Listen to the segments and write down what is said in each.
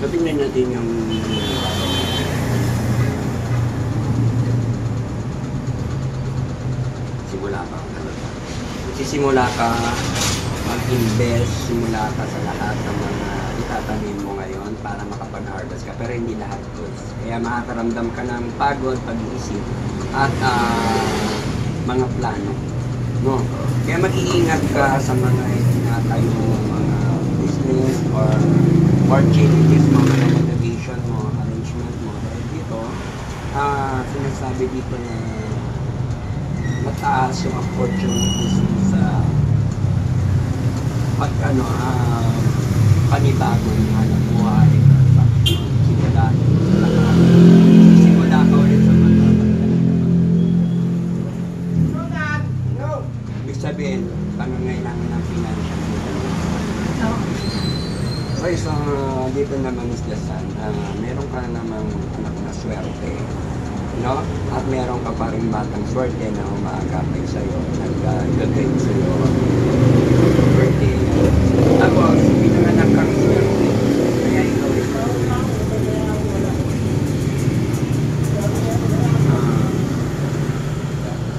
So, tingnan natin yung simula ka. Magsisimula ka mag-invest, simula ka sa lahat ng mga itatanim mo ngayon para makapag-harvest ka. Pero hindi lahat goods. Kaya makakaramdam ka ng pagod, pag-iisip, at mga plano. No? Kaya mag-iingat ka sa mga itinatayo mo, mga business or changes mo, mga motivation mo, arrangement mo. Dahil dito, sinasabi dito na mataas yung opportunities mo sa panibagong hanap buhay. Simula ka ulit sa mga ibig sabihin, pangangailangan ng financial so isang dito naman is the sun, meron ka namang anak na swerte, no? At meron ka pa rin batang swerte na umaagapay sa'yo, nag-guide sa'yo, birthday. Tapos, pinanganak kang swerte. Kaya ikaw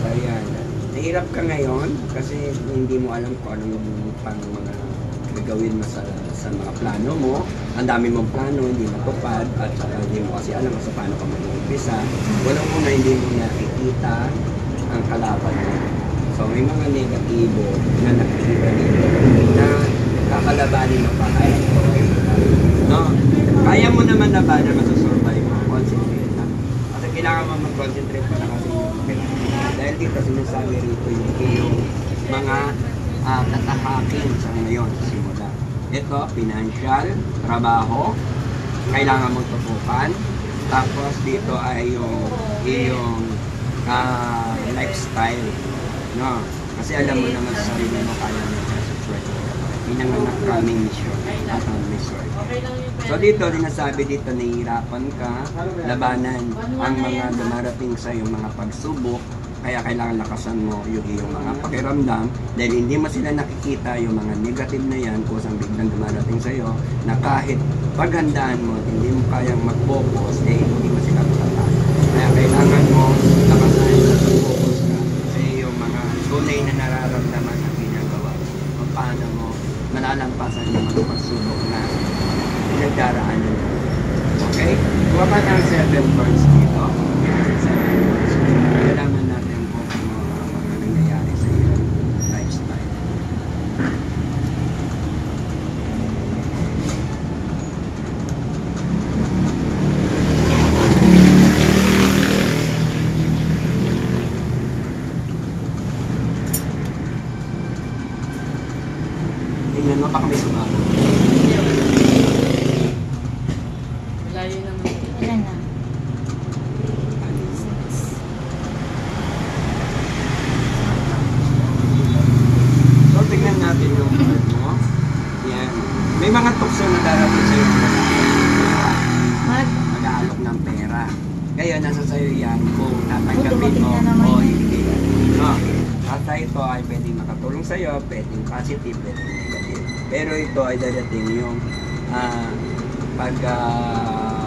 ayan. Nahirap ka ngayon kasi hindi mo alam kung anong mga gagawin mo sa mga plano mo. Ang dami mong plano, hindi matupad, at saka hindi mo kasi alam sa paano ka mag-umpisa. Walang una, hindi mo nakikita ang kalaban mo. So may mga negatibo na nakikita dito na kakalabanin mo pa kaya no? Kaya mo naman na ba na masusurvive mo? Concentrate na. Kasi kailangan mo mag-concentrate para kasi dahil dito sinasabi rito yung mga tatahakin sa ngayon sa simula. Ito, financial, trabaho, kailangan mong tutukan. Tapos dito ay yung lifestyle. No? Kasi alam mo naman sa sarili mo kaya mo sa swerte. Pinanganak kaming mission at ang mission. So dito, sinasabi dito, nahihirapan ka, labanan ang mga dumarating sa yung mga pagsubok. Kaya kailangan lakasan mo yung mga pakiramdam dahil hindi mo sila nakikita yung mga negative na yan kusang biglang dumarating sa'yo na kahit paghandaan mo at hindi mo kayang mag-focus hindi mo sila matatalo. Kaya kailangan mo lakasan at mag-focus ka sa yung mga tunay na nararamdaman ang ginagawa kung paano mo malalampasan yung mga pagsubok na pinagdaraanan mo. Okay? Kuha ka ng 7 words dito. 7 words. Kailangan natin tingnan mo, baka may sumabot. Malayo naman. Ilan na? So, tingnan natin yung word mo. Yan. May mga tukso na darating sa'yo. Mag-aalok ng pera. Ngayon, nasa sa'yo yan kung tatanggapin mo o hindi. No? At ito ay pwedeng makatulong sa'yo, pwedeng positive, pwedeng negative. Pero ito ay dadating yung pag-offer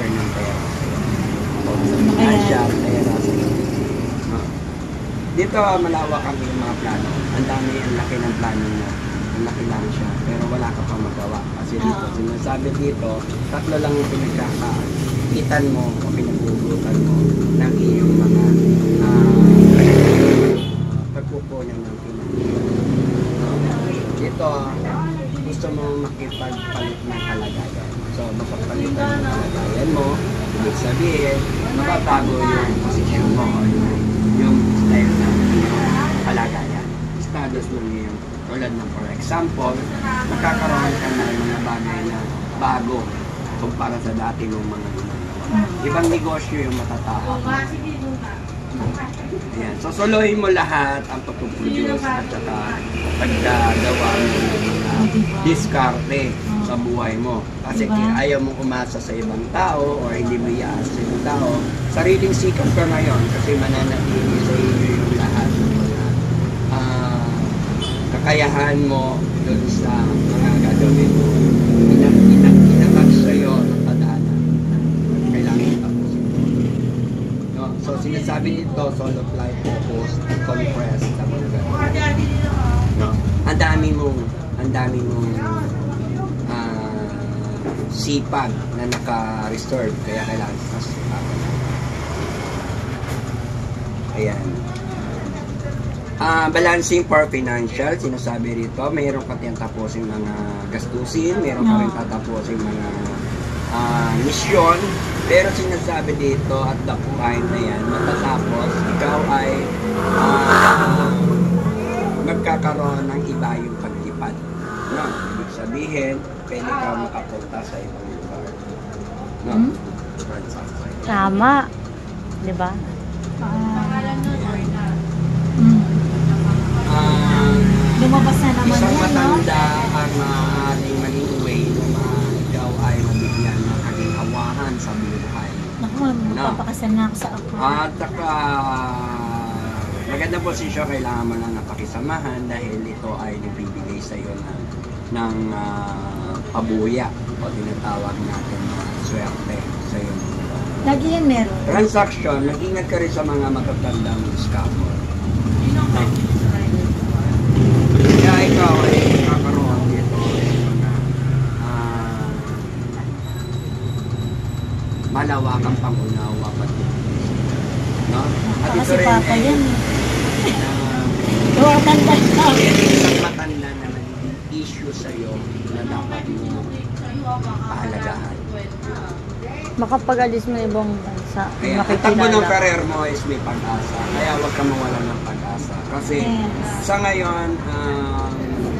ng pera sa'yo. Financial pera sa'yo. No? Dito malawak ang yung mga plano. Ang dami, ang laki ng plano mo. Ang laki lang siya. Pero wala ka pa magawa. Kasi dito, sinasabi dito, tatlo lang yung pinagkakaitan mo o pinagbubutan mo ng iyong mga pagkukunan ng pinag-iwan. Ito, gusto mo makipagpalit ng kalagayan. So, mapagpalitan ng kalagayan mo, ibig sabihin, mababago yung posisyon mo o yung style ng kalagayan. Status ng iyong, tulad ng for example, nakakaroon ka ng mga bagay na bago kumpara sa dati mong mga ginagawa. Ibang negosyo yung matatapos. Ayan. So, solohin mo lahat ang pagpuproduce at saka pagdagawa mo ng mga diskarte sa buhay mo. Kasi ayaw mong umasa sa ibang tao o hindi mo iaasa sa ibang tao. Sariling sikap ka ngayon kasi mananatili sa iyo yung lahat ng mga kakayahan mo dun sa mga gagawin mo. ito, solo flight, tapos compress, tapos no? Ang dami mong sipag na naka-reserve, kaya kailangan sa sipagan. Ayan. Balancing for financial, sinasabi rito, mayroon ka tiyang tapusin mga gastusin, mayroon ka rin tatapusin mga misyon, pero sinasabi dito at the point na yan, matatapos, ikaw ay magkakaroon ng iba yung paglipad. No? Ibig sabihin, pwede ka makapunta sa ibang lugar. No? Tama. Di ba? Lumabas na naman isang yan, no? matanda ang maaaring maging way na ikaw ay mabigyan ng kaginhawahan sa buhay. Naku, magpapakasal na ako sa ako. At saka, magandang posisyon, kailangan mo lang napakisamahan dahil ito ay nagbibigay sa iyo ng pabuya o tinatawag natin na swerte sa iyo. Lagi yan meron. Transaction, mag-ingat ka rin sa mga matatandang scammer. Kaya ikaw ay nakakaroon dito na malawakang pangunawa pati. No? At ito Kasi rin papa ay yan. Matanda na. isang matanda na nagiging issue sa'yo na dapat mo pahalagahan. Makapag-alis mo ibang bansa. Kaya ang takbo ng career mo is may pag-asa. Kaya huwag ka mawala ng pag-asa. Kasi sa ngayon,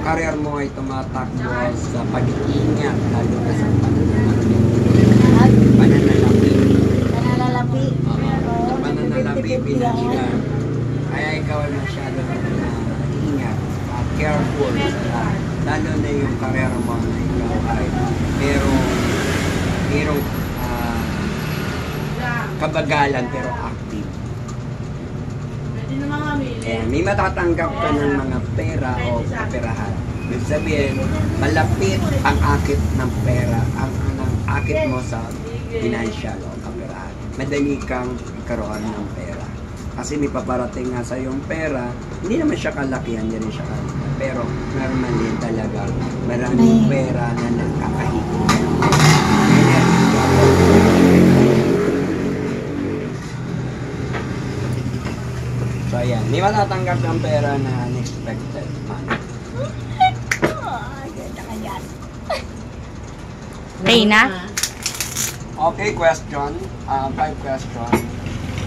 career mo ay tumatakbo sa pag-iingat, lalo na sa pananalapi. Nanalalapi. Sa pananalapi, pinansiyan. Kaya ikaw ay masyado ingat at careful sa lahat. Lalo na yung career mo na ikaw ay merong kabagalan pero active. May matatanggap ka ng mga pera o kaperahan. Ibig sabihin, malapit ang akit ng pera, ang akit mo sa financial o kaperahan. Madali kang ikaroon ng pera. Kasi may paparating nga sa yung pera, hindi naman siya kalakihan, hindi rin siya kalakihan. Pero normally talaga, maraming pera na nakakahigit. So ayan, may matatanggap ng pera na unexpected money. Reyna? Okay, question. 5 question.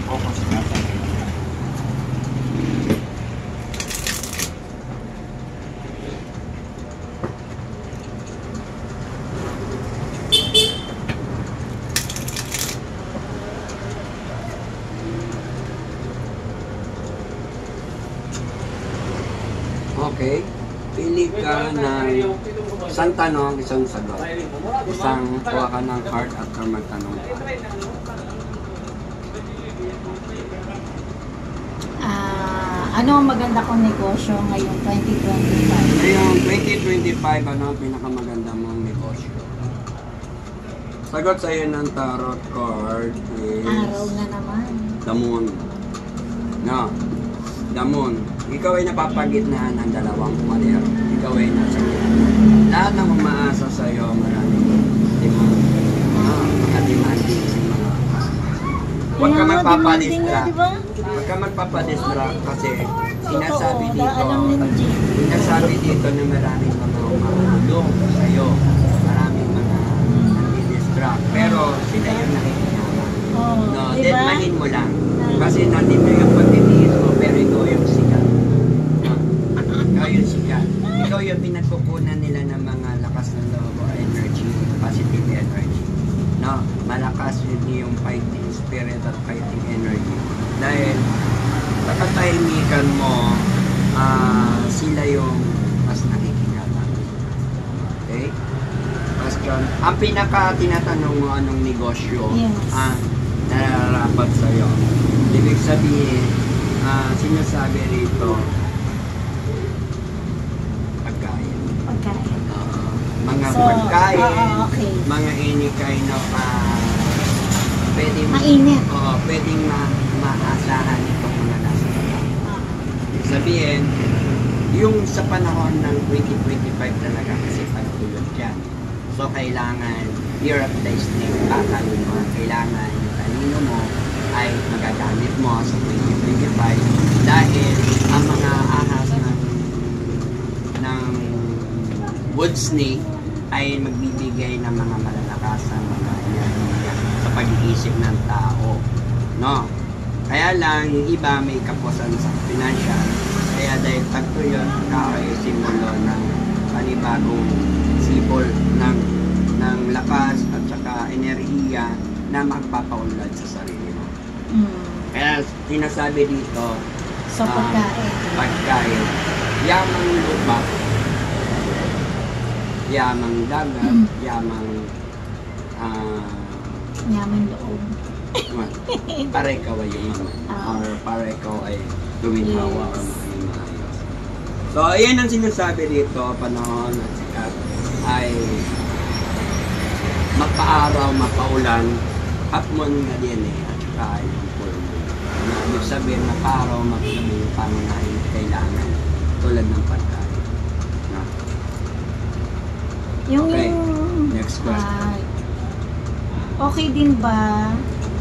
Focus natin. Okay. Pili ka ng isang tanong, isang sagot. Isang kuha ka ng card at magtanong ka. Ano ang maganda kong negosyo ngayong 2025? Ngayong 2025, ano ang pinakamaganda mong negosyo? Sagot sa iyo ng tarot card is Araw na naman. the moon. No. The moon. Ikaw ay napapagitnaan ng dalawang pader. Ikaw ay nasa gitna. Lahat ng umaasa sa iyo, maraming demand. Mga demanding sa mga customer. Huwag ka magpapadistract. Huwag ka magpapadistract kasi sinasabi dito na maraming mga umahulong sa iyo. Maraming mga nandi-distract. Pero sila yung nakikinama. No, deadmanin mo lang. Kasi nandito yung pagtitiis mo, pero ikaw yung sikat. No? Ikaw yung sikat. Ikaw yung pinagkukunan nila ng mga lakas ng loob o energy, positive energy. No? Malakas yun yung fighting spirit at fighting energy. Dahil sa katahimikan mo, sila yung mas nakikinata. Okay? Question. Ang pinaka-tinatanong mo anong negosyo nararapat sa'yo. Ibig sabihin, sinasabi rito, pagkain. Mga pagkain, mga any kind of pwedeng mainit. Pwedeng maasahan itong mga nasa baba. Ah. Sabihin, yung sa panahon ng 2025 talaga kasi pagtulog yan. So, kailangan year of the snake, pakalin mo. Kailangan yung kanino mo ay magagamit mo sa 2025 dahil ang mga ahas ng wood snake ay magbibigay ng mga malalakasang mga enerhiya sa pag-iisip ng tao. No? Kaya lang, yung iba may kapusan sa financial. Kaya dahil tagto yun, kakaisimulo ng panibagong sipol ng lakas at saka enerhiya na magpapaunlad sa sarili mo. Kaya sinasabi dito, So, pagkain. pagkain, yamang lupa, yamang dagat, yamang Yaman loob. para ikaw ay yumaman or para ikaw ay tuminhawa or maging maayos. So, ayan ang sinasabi dito, panahon at sikat ay mapaaraw, mapaulan, hapon nga din at saka ay full moon. Na ibig sabihin, mapaaraw, mapaulan yung pangunahin na kailangan tulad ng pagkain. No? Yung, Okay, next question. Okay din ba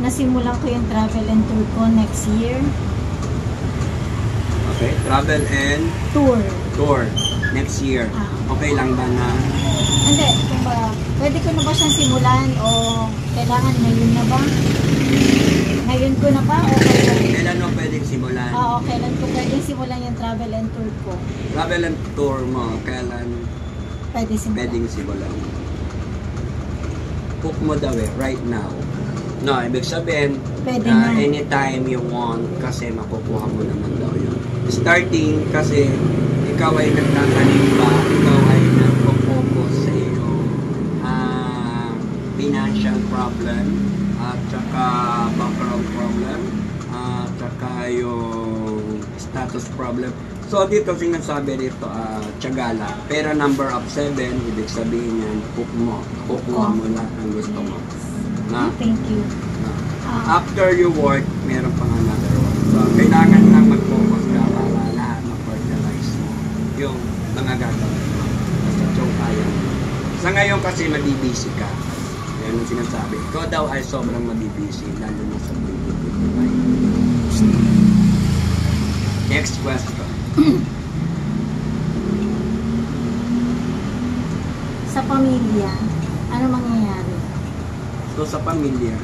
nasimulan ko yung travel and tour ko next year? Okay, travel and tour next year. Okay lang ba na? Hindi, kung ba, pwede ko na ba siyang simulan o kailangan ngayon na ba? Ngayon ko na ba o kailan? Kailan mo pwedeng simulan? Oo, kailan ko pwedeng simulan yung travel and tour ko? Travel and tour mo, kailan Pwede simulan. pwedeng simulan? Cook mo daw right now. No, ibig sabihin, Pwede na. anytime you want, kasi makukuha mo naman daw yun. Starting, kasi ikaw ay nagtatanim ba, ikaw ay nagpo-focus sa iyong financial problem, at saka background problem, at saka yung status problem. So dito sinasabi dito, tiyagala. Pero number of 7, ibig sabihin yan, kukuha mo lahat ng gusto mo. Na, Thank you. after you work, meron pang another one. So, kailangan lang mag-focus ka para lahat mag-fertilize mo yung mga gagawin mo. Basta yung kaya mo. Sa ngayon kasi mabibisi ka. Yan ang sinasabi. Ikaw daw ay sobrang mabibisi, lalo na sa 2025. Next question. Sa pamilya, ano mangyayari? So, sa pamilya,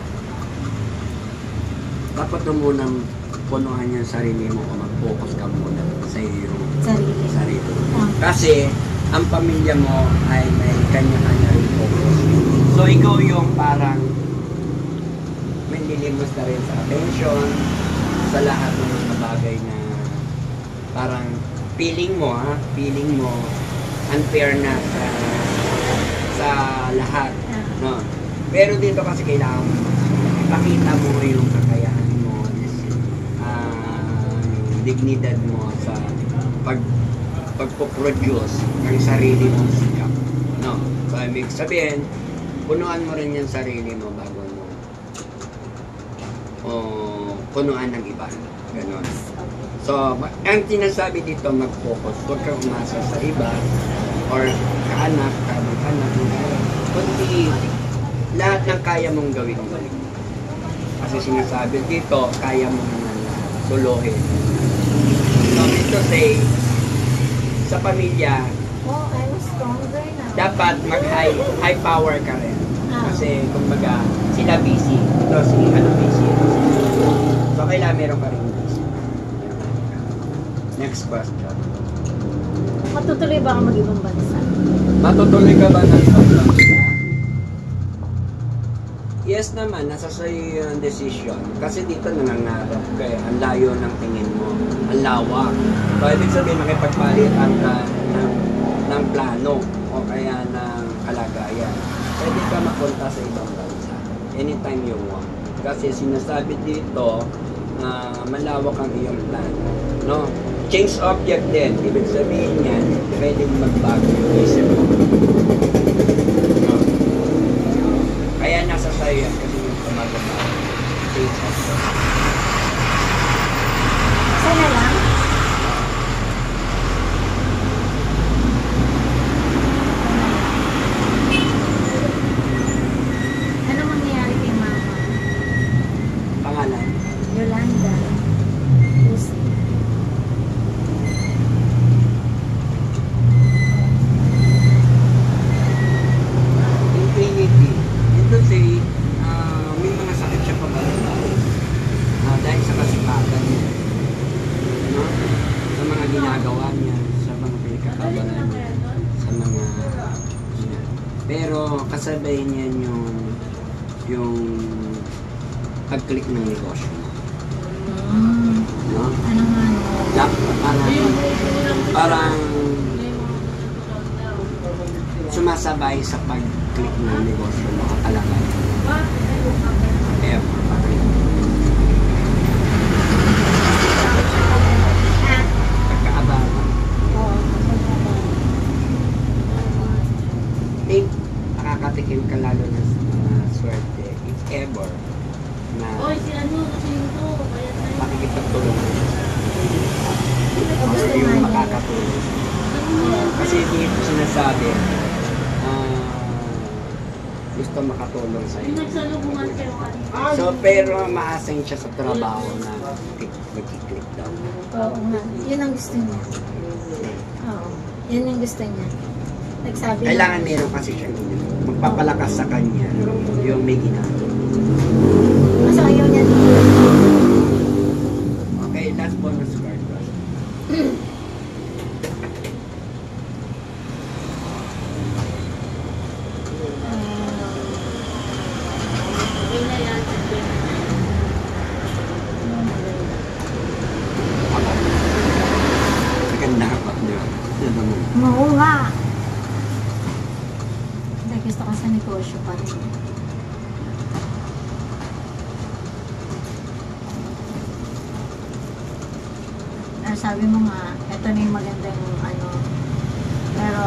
dapat mo munang punuhan yung sarili mo o mag-focus ka muna sa iyong sarili. Kasi, ang pamilya mo ay may kanya-kanya rin focus. So, ikaw yung parang may nilimos na rin sa attention, sa lahat ng mga bagay na parang feeling mo unfair na sa lahat. No? Pero dito kasi kailangan ipakita mo yung kakayahan mo, dignidad mo sa pagpo-produce ng sarili mong sikap. No? So, ibig sabihin, punuan mo rin yung sarili mo bago mo punuan ng iba. Ganon. So, ang sinasabi dito, mag-focus. Huwag kang umasa sa iba or kaanak, kamag-anak, kundi lahat ng kaya mong gawin mo. Kasi sinasabi dito, kaya mo naman suluhin. So, ito say, sa pamilya, Oh, I was stronger now. dapat mag-high power ka rin. Kasi, kumbaga, sila busy. Ito, si busy. So, kailangan meron ka rin busy. Next question. Matutuloy ba ako mag-ibang bansa? Matutuloy ka ba ng pagbansa? Yes naman, nasa sa'yo yung decision. Kasi dito nangangarap ka eh. Ang layo ng tingin mo. Ang lawak. So, ibig sabihin, makipagpalitan ka ng plano o kaya ng kalagayan. Pwede ka mapunta sa ibang bansa. Anytime you want. Kasi sinasabi dito, malawak ang iyong plano. No? Change object din. Ibig sabihin yan, pwedeng magbago yung isip mo. No? Kaya nasa sa'yo yan kasi yung tumagawa. Change object. Pero kasabay niyan yung pag-click ng negosyo mo. No? Ano nga? Parang sumasabay sa pag-click ng negosyo mo talaga. Kaya pagkaabangan. Eh, nakakatikim ka lalo na swerte, if ever, na si ano, kasi ito, kaya tayo. makikipagtulong or yung makakatulong. Kasi dito sinasabi, gusto makatulong sa Yung iyo. nagsalubungan kayo kanina. So, pero maasing siya sa trabaho na mag-click daw. Oo nga. Yun ang gusto niya. Oo. Yun yung gusto niya. Nagsabi Kailangan meron kasi siya magpapalakas sa kanya yung may ginagawa. Kasi ayaw niya dito. Okay, last bonus card. Okay na yan. Ako. Maganda ka niyo. Oo nga. Hindi, gusto ko sa negosyo pa rin. Pero sabi mo nga, ito na yung magandang ano. Pero,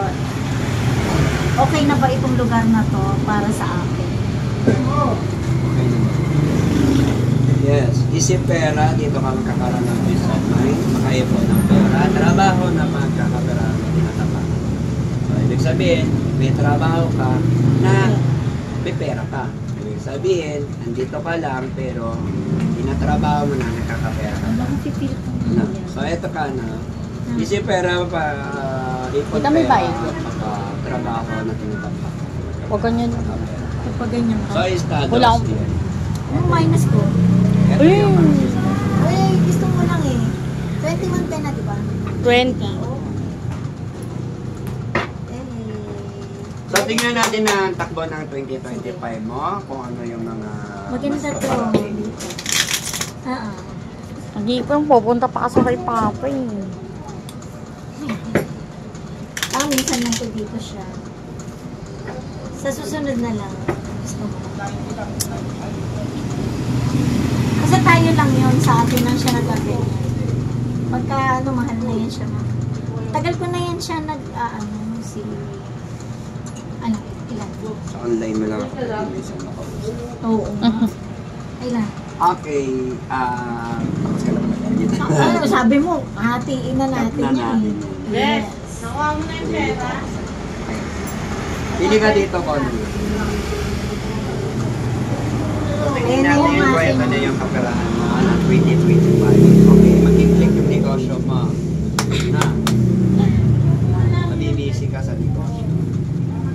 okay na ba itong lugar na to para sa akin? Okay naman. Yes, isip pera, dito ka magkakaroon ng peace of mind, makaipon ng pera, trabaho na magkakapera na tinatapakan. So, ibig sabihin, may trabaho ka na may pera ka. Ibig sabihin, andito ka lang pero tinatrabaho mo na nakakapera ka. Ano ang pipil ko? No. So, eto ka na. Isip pera pa, ipon Ito may pera, bayad. trabaho na tinatapakan. Huwag ganyan. Nakakapera. Kapag ganyan So, ka. estados Wala akong- yan. Anong minus ko? Ito yung Ay, gusto mo lang eh. 21 ka na, di ba? 20. So, tingnan natin na ang takbo ng 2025 mo, kung ano yung mga... Maganda mas to. paparating. Oo. Hindi pa pupunta pa kasi kay Papa eh. Minsan lang ko dito siya. Sa susunod na lang. Gusto mo. Kasi tayo lang yun, sa atin lang siya nag-avail. Pagka ano, mahal na yan siya. Tagal ko na yan siya ano, ilan? Sa online mo lang ako minsan makausap. Oo. Ilan? Okay, tapos ka lang ba dito? Ano, sabi mo, hatiin na natin Na yan. natin yan. Yes. Nakuha mo na yung pera. Okay. Pili ka dito, Connie. So, tingnan natin yung kwento na yung kaperahan mo ng 2025. Okay, mag-click yung negosyo mo. Na. Mabibisi ka sa negosyo.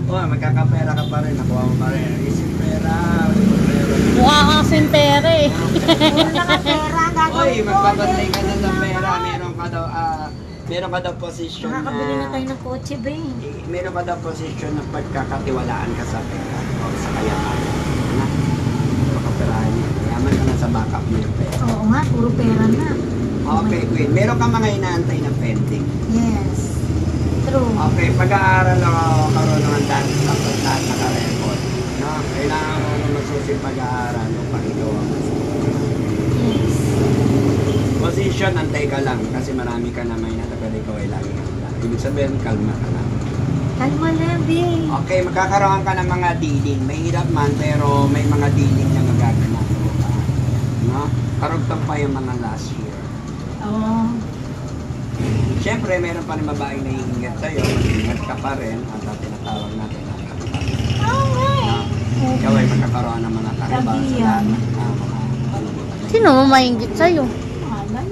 Oh, magkakapera ka pa rin, nakuha mo pa rin. Isip pera, Mukha kang sintera eh. Wala ka pera, Oy, gagawin ko. magpapantay ka na sa pera. Meron ka daw posisyon na... Nakakabili na tayo ng kotse, ba eh. Meron ka daw posisyon na pagkakatiwalaan ka sa pera o sa kayamanan. Na? Makaperahan niya. Yaman ka na sa backup mo yung pera. Oo nga, puro pera na. Okay, Queen. Meron ka mga inaantay na pending. Yes. True. Okay, pag-aaral ako karoon ng dance tapos lahat naka-record. No? Kailangan mo magsusing pag-aaral upang ikaw ang Yes. position, antay ka lang kasi marami ka na may natagal ikaw ay lagi handa. Ibig sabihin, kalma ka lang. Kalma lang, babe. Okay, magkakaroon ka ng mga dealing. Mahirap man, pero may mga dealing na magaganap ka. No? Karugtong pa yung mga last year. Oo. Siyempre, meron pa rin babaeng naiingat sa'yo. Mag-ingat ka pa rin. At tinatawag natin ang kapital. Oo nga eh. Ikaw ay magkakaroon ng mga karibal sa Kabiyan. lahat ng mga Sino mo maingit sa'yo? Alay.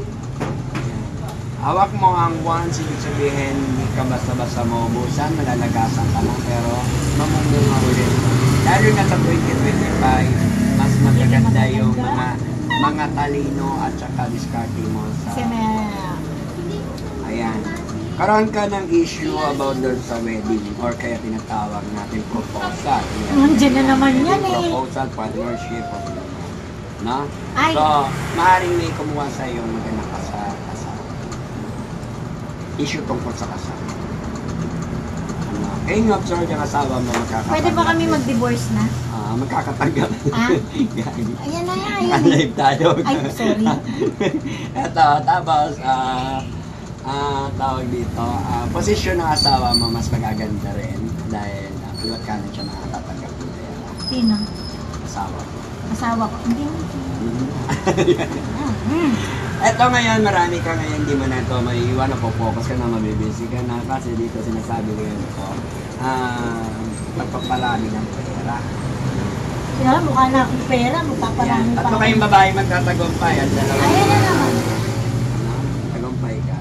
hawak mo ang once, ibig sabihin, hindi ka basta-basta maubusan, malalagasan ka lang, pero mamunga ulit. Lalo na sa 2025, mas magaganda yung mga talino at saka diskarte mo Kasi sa... may... Ayan. karoon ka ng issue about doon sa wedding or kaya tinatawag natin proposal. Nandiyan na naman yan eh. Proposal, partnership, o no? Ay. So, maaaring may kumuha sa iyo maganda ka sa kasal. Issue tungkol sa kasal. Ano? Kayo nga observe yung asawa mo magkakatanggap. Pwede ba kami mag-divorce na? Magkakatanggap. Ah? Yan. Ayan na yan. Live tayo. Ay, sorry. Ito, tapos, tawag dito, posisyon ng asawa mo mas magaganda rin dahil iwat ka na siya makakatanggap ng pera. Sino? Asawa. Asawa ko. Hindi. Eto ngayon, marami ka ngayon, hindi mo na ito may iwan na po-focus ka na, mabibisi ka na kasi dito sinasabi ko yun ito, pagpapalami ng pera. Kaya mukha na akong pera, magpaparami pa. Tatlo kayong babae magtatagumpay at dalawa. Ayan na naman. Tagumpay ka.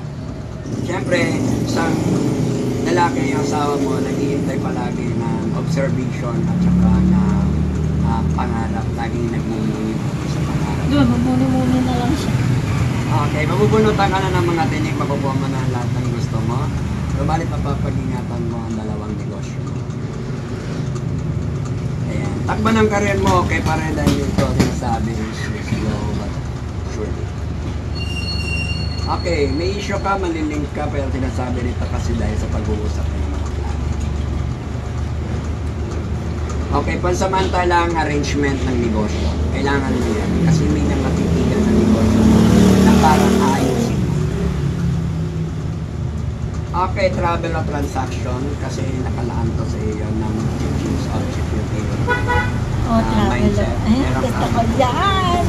Siyempre, isang lalaki yung asawa mo, naghihintay palagi ng observation at saka ng pangarap. Laging nagmumuni sa pangarap. Doon, magmuni-muni na lang siya. Okay, mabubunutan ka na ng mga tinig, makukuha mo na lahat ng gusto mo. Subalit mapapag-ingatan mo ang dalawang negosyo mo. Ayan. Takbo ng karir mo, okay pa rin dahil ito sinasabi is slow but surely. Okay, may issue ka, malilink ka, pero sinasabi nito kasi dahil sa pag-uusap ng mga plano. Okay, pansamantalang arrangement ng negosyo. Kailangan mo yan kasi may nakatitigil sa negosyo na parang ayusin mo. Okay, travel o transaction kasi nakalaan to sa iyo ng choose object yung iyo. Travel. Mindset. Ay, Meron gusto ka. ko yan.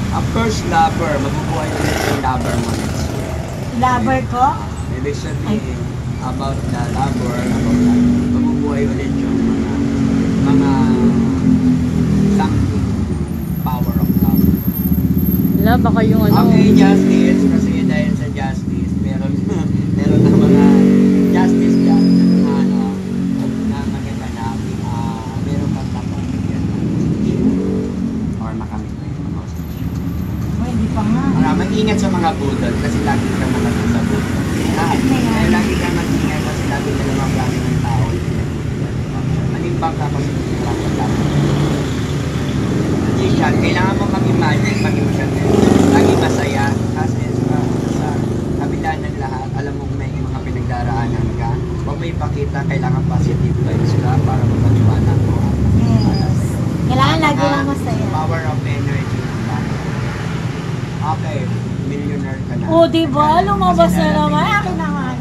Of course, lover. Mabubuhay ulit yung lover mo next year. Lover ko? Ibig sabihin, about the lover, mabubuhay ulit yung mga something, power of love. Wala, baka yung ano. Okay, justice, kasi dahil sa justice, meron na mga justice na magaganap, meron kang tapos bigyan or makamit na yung mga hostage. Hindi pa nga. Mag-ingat sa mga budol kasi lagi ka malaki sa budol. Kaya lagi ka mag-ingat kasi lagi ka naman klase ng tao. Manimbang ka kasi magician, kailangan mo mag-imagine, mag-emotion. Lagi masaya kasi sa kabila ng lahat, alam mo may mga pinagdaraanan ka. Huwag mo ipakita, kailangan positive vibes ka para mapaniwanan mo. Yes. Kailangan lagi lang masaya. Power of energy. Okay, millionaire ka na. Diba? Lumabas na naman. Akin na nga.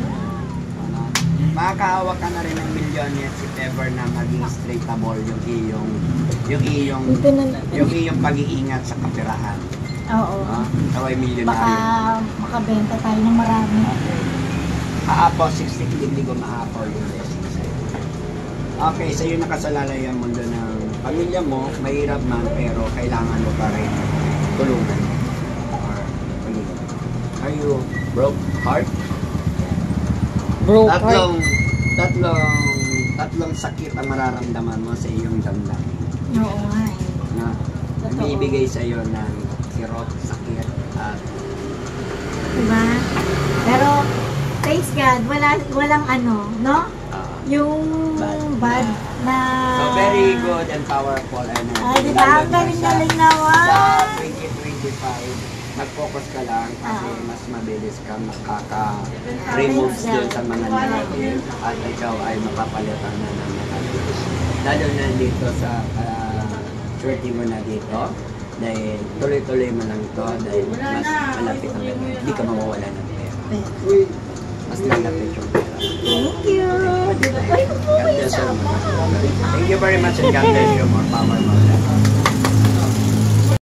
Makakahawak ka na rin ng millionaire if ever na maging straightable yung iyong pag-iingat sa kapirahan. Oo. Kaway Baka millionaire. makabenta tayo ng marami. Maapaw, 60 hindi ko maapaw yung blessing sa'yo. Okay, sa'yo nakasalalay ang mundo ng pamilya mo, mahirap man, pero kailangan mo pa rin tulungan. Or, are you broke heart? Broke heart. Tatlong sakit ang mararamdaman mo sa iyong damdamin. Oo nga eh. Na bibigay sa iyo ng kirot, sakit, at Diba? Pero, thanks God, walang ano, no? Yung bad na... so very good and powerful energy. Diba? Ang galing-galing naman. Sa 2025, mag-focus ka lang kasi mas mabilis ka makaka-remove doon sa mga negative at ikaw ay mapapalitan na ng negative. Lalo na dito sa swerte mo na dito dahil tuloy-tuloy mo lang to dahil mas malapit ang ganun. Hindi ka mawawala ng pera. Mas lalapit yung pera. Thank you. God bless you. Thank you very much and God bless you. More power, more love.